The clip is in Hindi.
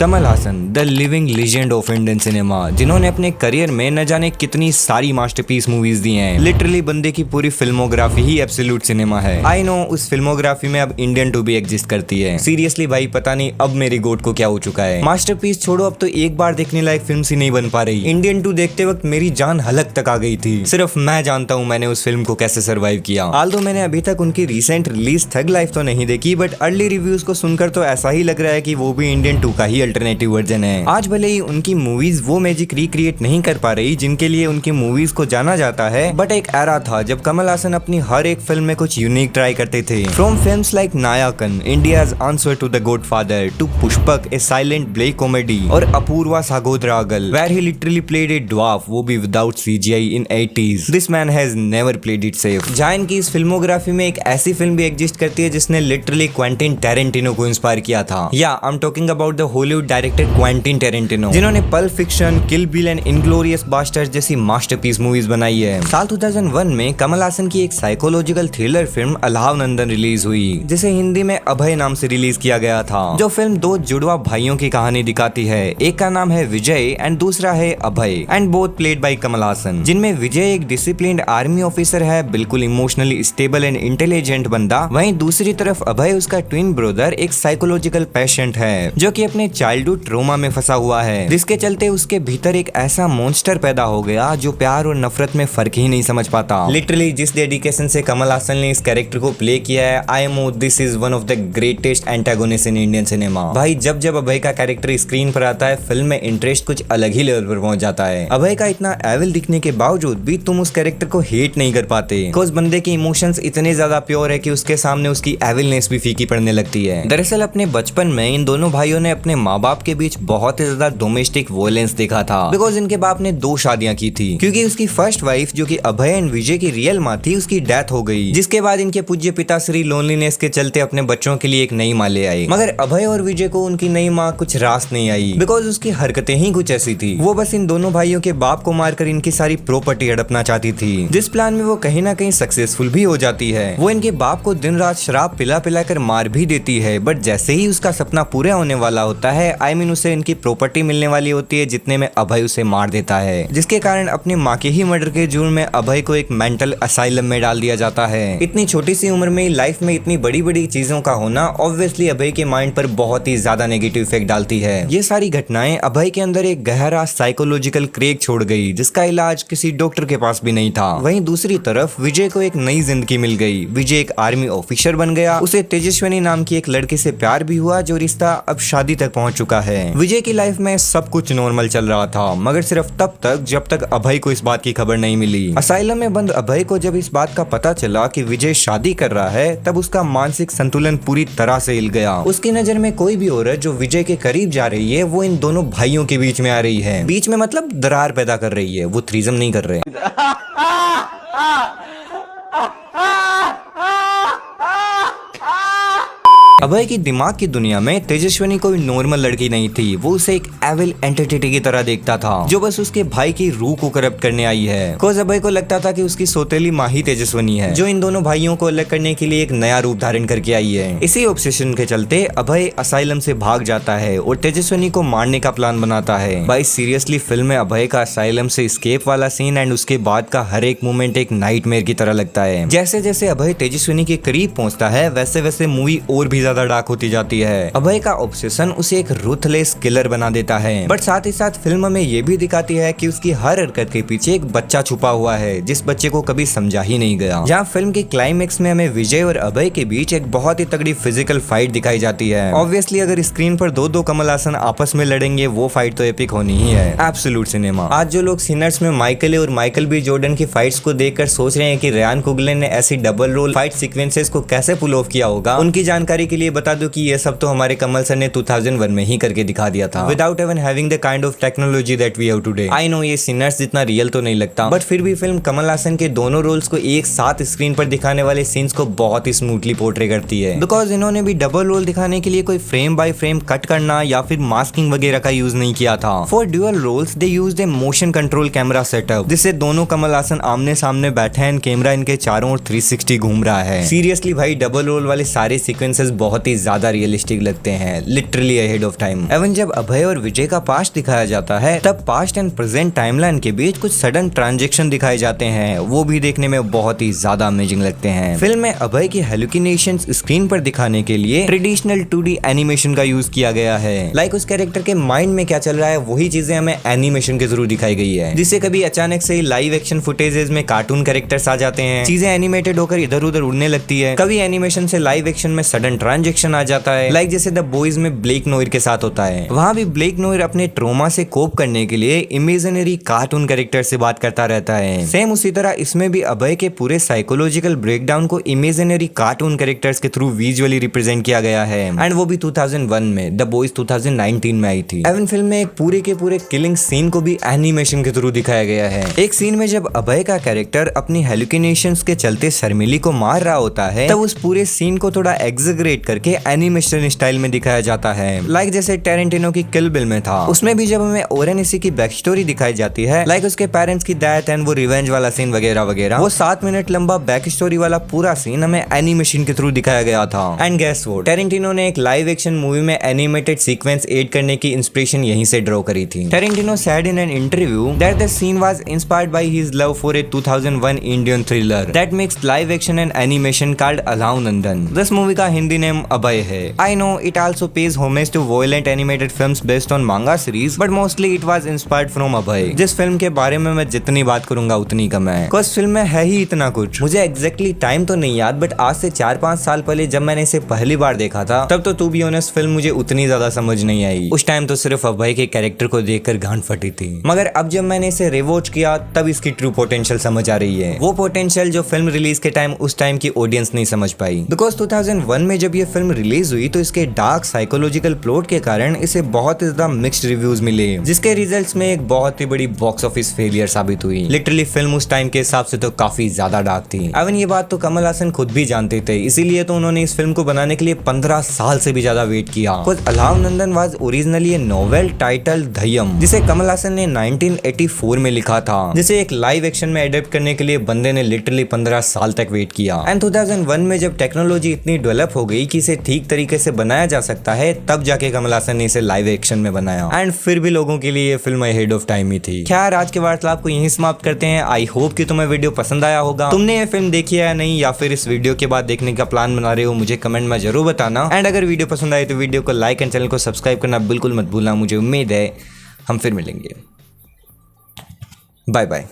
Kamal Haasan, the living legend of Indian cinema, जिन्होंने अपने करियर में न जाने कितनी सारी मास्टरपीस मूवीज दी हैं। लिटरली बंदे की पूरी फिल्मोग्राफी ही एब्सोल्यूट सिनेमा है। आई नो उस फिल्मोग्राफी में अब इंडियन 2 भी एग्जिस्ट करती है। सीरियसली भाई पता नहीं अब मेरी गोट को क्या हो चुका है। मास्टरपीस छोड़ो, अब तो एक बार देखने लायक फिल्म सी नहीं बन पा रही। इंडियन 2 देखते वक्त मेरी जान हलक तक आ गई थी। सिर्फ मैं जानता हूँ मैंने उस फिल्म को कैसे सर्वाइव किया। आल्दो मैंने अभी तक उनकी रिसेंट रिलीज थग लाइफ तो नहीं देखी, बट अर्ली रिव्यूज को सुनकर तो ऐसा ही लग रहा है कि वो भी इंडियन 2 का ही अल्टरनेटिव वर्जन है। आज भले ही उनकी मूवीज वो मैजिक रिक्रिएट नहीं कर पा रही जिनके लिए उनकी मूवीज को जाना जाता है, बट एक एरा था जब कमल हासन अपनी हर एक फिल्म में कुछ यूनिक ट्राई करते थे। From films like Nayakan, India's answer to the Godfather, to Pushpak, a silent black comedy, और Apoorva Sagodharargal, where he literally played a dwarf, वो भी without CGI in 80s। This man has never played it safe. जायन की इस फिल्मोग्राफी में एक ऐसी फिल्म भी एग्जिस्ट करती है जिसने लिटरली क्वेंटिन टेरेंटिनो को इंस्पायर किया था। या I am talking about the Hollywood director Quentin Tarantino, जिन्होंने Pulp Fiction, Kill Bill and Inglourious Basterds जैसी मास्टरपीस मूवीज बनाई है। साल 2001 में कमल हासन की एक साइकोलॉजिकल थ्रिलर फिल्म अलाव नंदन रिलीज हुई, जिसे हिंदी में अभय नाम से रिलीज किया गया था। जो फिल्म 2 जुड़वा भाइयों की कहानी दिखाती है। एक का नाम है विजय एंड दूसरा है अभय, and both played by Kamal Haasan, जिनमें विजय एक डिसिप्लिन्ड आर्मी ऑफिसर है, बिल्कुल इमोशनली स्टेबल एंड इंटेलिजेंट बंदा। वहीं दूसरी तरफ अभय उसका ट्विन ब्रदर एक साइकोलॉजिकल पेशेंट है जो कि अपने चाइल्डहुड ट्रॉमा में फंसा हुआ है, जिसके चलते उसके भीतर एक ऐसा मॉन्स्टर पैदा हो गया जो प्यार और नफरत में फर्क ही नहीं समझ पाता। लिटरली जिस डेडिकेशन से कमल हासन ने इस कैरेक्टर को प्ले किया है, I am this is one of the greatest antagonist in Indian cinema. भाई जब जब अभय का कैरेक्टर स्क्रीन पर आता है, फिल्म में इंटरेस्ट कुछ अलग ही लेवल पर पहुंच जाता है। अभय का इतना एविल दिखने के बावजूद भी तुम उस कैरेक्टर को हेट नहीं कर पाते, बिकॉज बंदे के इमोशंस इतने ज्यादा प्योर है कि उसके सामने उसकी एविलनेस भी फीकी पड़ने लगती है। दरअसल अपने बचपन में इन दोनों भाइयों ने अपने माँ बाप के बीच बहुत ही ज्यादा डोमेस्टिक वॉयलेंस देखा था, बिकॉज इनके बाप ने 2 शादियां की थी, क्योंकि उसकी फर्स्ट वाइफ जो कि अभय एंड विजय की रियल माँ थी, उसकी डेथ हो गई, जिसके बाद इनके पूज्य पिताश्री लोनलीनेस के चलते अपने बच्चों के लिए एक नई माँ ले आए। मगर अभय और विजय को उनकी नई माँ कुछ रास नहीं आई, बिकॉज उसकी हरकतें ही कुछ ऐसी थी। वो बस इन दोनों भाइयों के बाप को मारकर इनकी सारी प्रॉपर्टी हड़पना चाहती थी, जिस प्लान में वो कहीं ना कहीं सक्सेसफुल भी हो जाती है। वो इनके बाप को दिन रात शराब पिला पिला कर मार भी देती है, बट जैसे ही उसका सपना पूरा होने वाला होता है, आई मीन उसे इनकी प्रॉपर्टी मिलने वाली होती है, जितने में अभय उसे मार देता है, जिसके कारण अपनी माँ के ही मर्डर के जुर्म में अभय को एक मेंटल असाइलम में डाल दिया जाता है। इतनी छोटी सी उम्र में लाइफ में इतनी बड़ी बड़ी चीजों का होना ऑब्वियसली अभय के माइंड पर बहुत ही ज्यादा नेगेटिव इफेक्ट डालती है। ये सारी घटनाएं अभय के अंदर एक गहरा साइकोलॉजिकल क्रेक छोड़ गई, जिसका इलाज किसी डॉक्टर के पास भी नहीं था। वहीं दूसरी तरफ विजय को एक नई जिंदगी मिल गई। विजय एक आर्मी ऑफिसर बन गया, उसे तेजस्विनी नाम की एक लड़की से प्यार भी हुआ, जो रिश्ता अब शादी तक पहुंच चुका है। विजय की लाइफ में सब कुछ नॉर्मल चल रहा था, मगर सिर्फ तब तक जब तक अभय को इस बात की खबर नहीं मिली। असाइलम में बंद अभय को जब इस बात का पता चला कि विजय शादी कर रहा है, तब उसका मानसिक संतुलन पूरी तरह से हिल गया। उसकी नजर में कोई भी औरत जो विजय के करीब जा रही है, वो इन दोनों भाइयों के बीच में आ रही है। बीच में मतलब दरार पैदा कर रही है, वो थ्रीजम नहीं कर रहे। अभय की दिमाग की दुनिया में तेजस्विनी कोई नॉर्मल लड़की नहीं थी, वो उसे एक एविल एंटिटी की तरह देखता था, जो बस उसके भाई की रूह को करप्ट करने आई है। कोज अभय को लगता था कि उसकी सौतेली माँ ही तेजस्विनी है, जो इन दोनों भाइयों को अलग करने के लिए एक नया रूप धारण करके आई है। इसी ऑब्सेशन के चलते अभय असाइलम से भाग जाता है और तेजस्विनी को मारने का प्लान बनाता है। भाई सीरियसली फिल्म में अभय का असाइलम से एस्केप वाला सीन एंड उसके बाद का हर एक मोमेंट एक नाइटमेयर की तरह लगता है। जैसे जैसे अभय तेजस्विनी के करीब पहुंचता है, वैसे वैसे मूवी और भी ज्यादा डार्क होती जाती है। अभय का ऑब्सेशन उसे एक रूथलेस किलर बना देता है, बट साथ ही साथ फिल्म में ये भी दिखाती है कि उसकी हर हरकत के पीछे एक बच्चा छुपा हुआ है, जिस बच्चे को कभी समझा ही नहीं गया। जहाँ फिल्म के क्लाइमेक्स में हमें विजय और अभय के बीच एक बहुत ही तगड़ी फिजिकल फाइट दिखाई जाती है। ऑब्वियसली अगर स्क्रीन पर दो कमल हासन आपस में लड़ेंगे, वो फाइट तो एपिक होनी ही है। Absolute cinema. आज जो लोग सिनर्स में माइकल और माइकल बी जॉर्डन की फाइट्स को देखकर सोच रहे हैं कि रेयान कुगले ने ऐसी डबल रोल फाइट सीक्वेंसेस को कैसे पुल ऑफ किया होगा, उनकी जानकारी के लिए बता दूं कि ये सब तो हमारे कमल सर ने 2001 में ही करके दिखा दिया था, without even having the kind of technology that we have today. I know ये सिनर्स जितना रियल तो नहीं लगता, बट फिर भी फिल्म कमल हासन के दोनों रोल्स को एक साथ स्क्रीन पर दिखाने वाले सीन्स को बहुत ही स्मूथली पोर्ट्रे करती है, बिकॉज इन्होंने भी डबल रोल दिखाने के लिए कोई फ्रेम बाय फ्रेम कट करना या फिर मास्किंग वगैरह का यूज नहीं किया था। For dual roles they used a motion control camera setup, जिससे दोनों कमल हासन आमने सामने बैठे हैं, कैमरा इनके चारों ओर 360 घूम रहा है। सीरियसली भाई डबल रोल वाले सारे सीक्वेंसेस बहुत ही ज्यादा रियलिस्टिक लगते हैं, literally ahead of time. Even जब अभय और विजय का पास्ट दिखाया जाता है तब पास्ट एंड प्रेजेंट टाइमलाइन के बीच कुछ सडन ट्रांजेक्शन दिखाए जाते हैं, वो भी देखने में बहुत ही ज्यादा अमेजिंग लगते हैं। फिल्म में अभय की हेलुसिनेशंस स्क्रीन पर दिखाने के लिए ट्रेडिशनल 2D एनिमेशन का यूज किया गया है। लाइक उस कैरेक्टर के माइंड में क्या चल रहा है वही चीजें हमें एनिमेशन के थ्रू दिखाई गई है, जिससे कभी अचानक से लाइव एक्शन फुटेजेस में कार्टून कैरेक्टर्स आ जाते हैं, चीजें एनिमेटेड होकर इधर उधर उड़ने लगती है, कभी एनिमेशन से लाइव एक्शन में सडन ट्रांजेक्शन आ जाता है, लाइक जैसे द बॉयज में ब्लेक नोयर के साथ होता है। वहां भी ब्लेक नोयर अपने ट्रोमा से कोप करने के लिए इमेजिनरी कार्टून कैरेक्टर से बात करता रहता है। सेम उसी तरह इसमें भी अभय के पूरे साइकोलॉजिकल ब्रेकडाउन को इमेजिनरी कार्टून कैरेक्टर्स के थ्रू विजुअली रिप्रेजेंट किया गया है, एंड वो भी 2001 में, द बॉयज 2019 में आई थी। एवन फिल्म में एक पूरे के पूरे किलिंग सीन को भी एनिमेशन के थ्रू दिखाया गया है। एक सीन में जब अभय का कैरेक्टर अपनी हेलुसिनेशंस के चलते शर्मिली को मार रहा होता है तब उस पूरे सीन को थोड़ा एग्जैगरेट करके एनिमेशन स्टाइल में दिखाया जाता है, लाइक जैसे टेरेंटिनो की किल बिल में था। उसमें भी जब हमें ओरेन इसी की बैक स्टोरी दिखाई जाती है, लाइक उसके पेरेंट्स की डेथ एंड वो रिवेंज वाला सीन वगैरह वगैरह, वो 7 मिनट लंबा बैक स्टोरी वाला पूरा सीन हमें एनिमेशन के थ्रू दिखाया गया था। एंड गेस व्हाट, टेरेंटिनो ने एक लाइव एक्शन मूवी में एनिमेटेड सीक्वेंस ऐड करने की इंस्पिरेशन यहीं से ड्रॉ करी थी। Tarantino said in an interview that the scene was inspired by his love for a 2001 Indian thriller that mixed live action and animation called allow Nandan. This movie का हिंदी नेम अभय है। I know it also pays homage to violent animated films based on manga series, but mostly it was inspired from अभय। जिस फिल्म के बारे में मैं जितनी बात करूंगा उतनी कम है, cause फिल्म में है ही इतना कुछ। मुझे एग्जैक्टली टाइम तो नहीं याद, बट आज से 4-5 साल पहले जब मैंने इसे पहली बार देखा था तब तो टू बी ऑनेस्ट फिल्म मुझे उतनी ज्यादा समझ नहीं आई। उस टाइम तो सिर्फ अभय के कैरेक्टर को देखकर गांड फटी थी, मगर अब जब मैंने इसे रिवॉच किया तब इसकी ट्रू पोटेंशियल समझ आ रही है, वो पोटेंशियल जो फिल्म रिलीज के टाइम उस टाइम की ऑडियंस नहीं समझ पाई। बिकॉज 2001 में जब ये फिल्म रिलीज हुई तो इसके डार्क साइकोलॉजिकल प्लॉट के कारण इसे बहुत ज्यादा मिक्स्ड रिव्यूज मिले, जिसके रिजल्ट्स में एक बहुत ही बड़ी बॉक्स ऑफिस फेलियर साबित हुई। लिटरली फिल्म उस टाइम के हिसाब से तो काफी ज्यादा डार्क थी। एवन ये बात तो कमल हासन खुद भी जानते थे, इसीलिए तो उन्होंने इस फिल्म को बनाने के लिए 15 साल से भी ज्यादा वेट किया। Aalavandhan was originally a novel title Dhayam, जिसे कमल हासन ने 1984 में लिखा था, जिसे एक लाइव एक्शन में एडेप्ट करने के लिए बंदे ने लिटरली 15 साल तक वेट किया। एंड 2001 में जब टेक्नोलॉजी इतनी डेवलप हो गई कि इसे ठीक तरीके से बनाया जा सकता है, तब जाके कमल हासन ने इसे लाइव एक्शन में बनाया। एंड फिर भी लोगों के लिए ये फिल्म अहेड ऑफ टाइम ही थी। खैर आज के वार्तालाप को यहीं समाप्त करते हैं। आई होप कि तुम्हें वीडियो पसंद आया होगा। तुमने ये फिल्म देखी है या नहीं, या फिर इस वीडियो के बाद देखने का प्लान बना रहे हो, मुझे कमेंट में जरूर बताना। एंड अगर वीडियो पसंद आए तो वीडियो को लाइक एंड चैनल को सब्सक्राइब करना बिल्कुल मत भूलना। मुझे उम्मीद है हम फिर मिलेंगे। Bye bye.